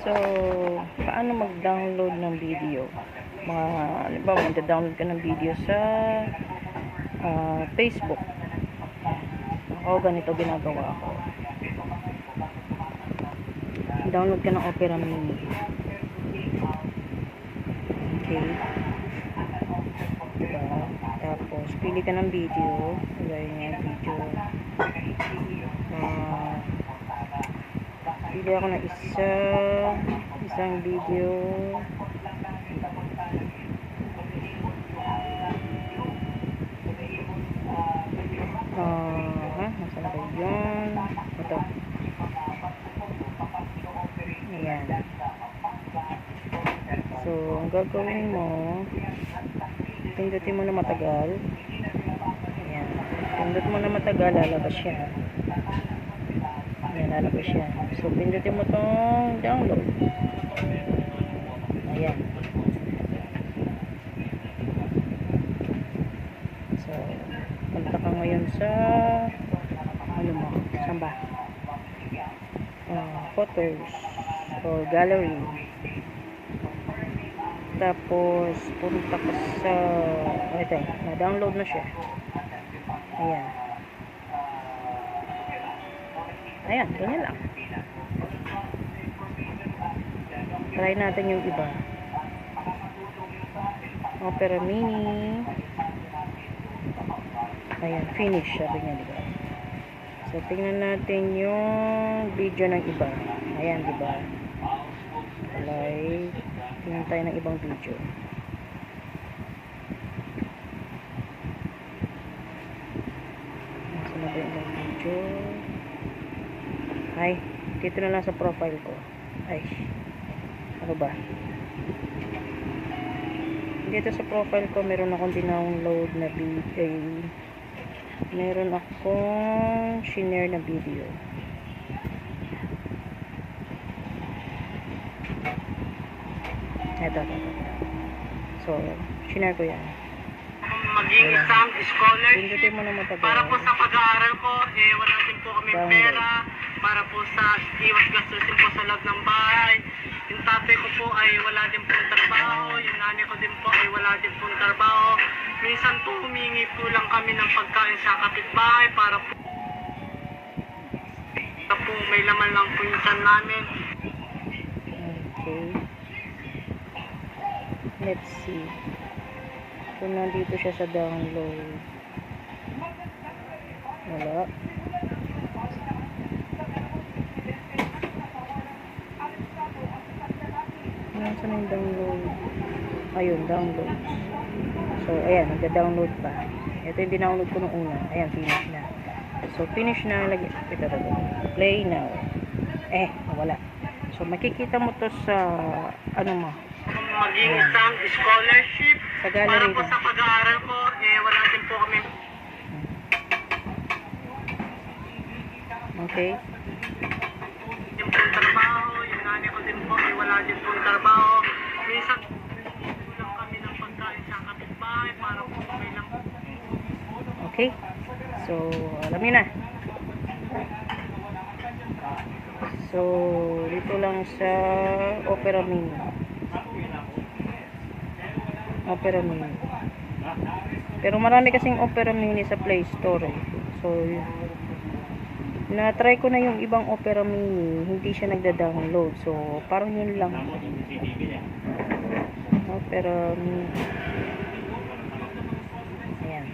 So, paano mag-download ng video? Halimbawa, mag-download ka ng video sa Facebook. Ako, ganito ginagawa ko. Download ka ng Opera Mini. Okay. Diba? Tapos, pili ka ng video. Gaya nga video. Pili ako ng isang video. Nasa na kayo yun? Ito. Ayan. So, ang gagawin mo, pindutin mo na matagal. Ayan. Pindut mo na matagal, lalabas yan. Ayan, lalabas yan. So, pindutin mo tong download. Ayan. So, punta ka ngayon sa saan ba? Photos or gallery. Tapos, punta ka sa ito, na-download na siya. Ayan. Ayan, ganyan lang. Try natin yung iba. Opera Mini. Ayan, finish, sabi niya, diba? So, tingnan natin yung video ng iba. Ayan, diba? Like, tingnan tayo ng ibang video. Nasa na ba yung ibang video? Ay, dito na lang sa profile ko. Ay, ano ba? Dito sa profile ko, meron akong dinownload na video. Meron akong shinare na video. Ito. So, shinare ko yan. Maging isang scholarship para po sa pag-aaral ko, wala din po kami pera para po sa iwas gastusin po sa loob ng bahay. Yung tatay ko po ay wala din pong trabaho, yung nanay ko din po ay wala din pong trabaho. Minsan po humingi po lang kami ng pagkain sa kapitbahay para po may laman lang po yung tiyan namin. Okay. Let's see. So, nandito siya sa download. Wala. Nasaan yung download? Ayun, download. So, ayan, nagda-download pa. Ito yung dinownload ko nung una. Ayan, finish na. So, finish na. Ito. Play now. Wala. So, makikita mo to sa, Maging isang scholarship sa gallery para po sa pag-aaral ko, wala din po kami. Okay. Yung pong trabaho, yung nanay ko din po, wala din pong trabaho. Minsan, lang kami ng pagkain sa kapitbahay para po may lang. Okay. So, alam niyo na. So, dito lang sa Opera Mini. Opera Mini. Pero marami kasing Opera Mini sa Play Store. So, na-try ko na yung ibang Opera Mini, hindi siya nagda-download. So, parang yun lang. Opera Mini. Ayan.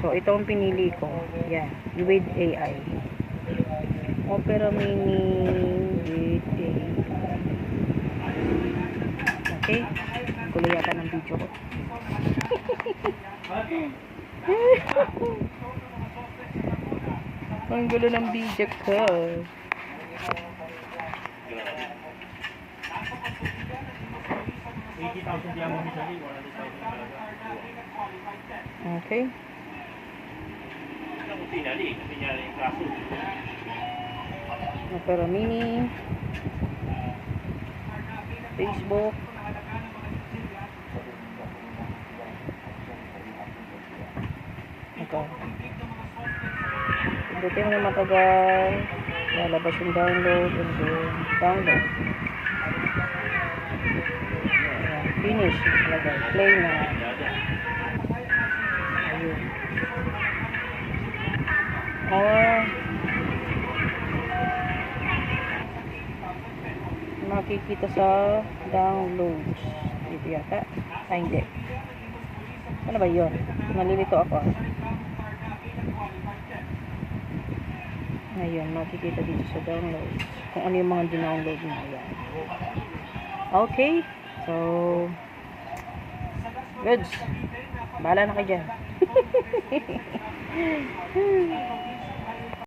So, ito ang pinili ko. Ayan. With AI. Opera Mini with AI. Okay. Kulo yata ng video ko. Ang gulo ng video ko. Okay. Opera Mini. Facebook. Ito. Pindutin mo na matagal. Lalabas yung download and then download. Ayan, finish. Nakalagay. Play na. Ayun. Or, makikita sa downloads. Dito yata. Ay, hindi. Ano ba yun? Nalilito ako. Ngayon, makikita dito sa downloads. Kung ano yung mga dinownload mo. Ayan. Okay. So, goods. Bahala na kayo dyan.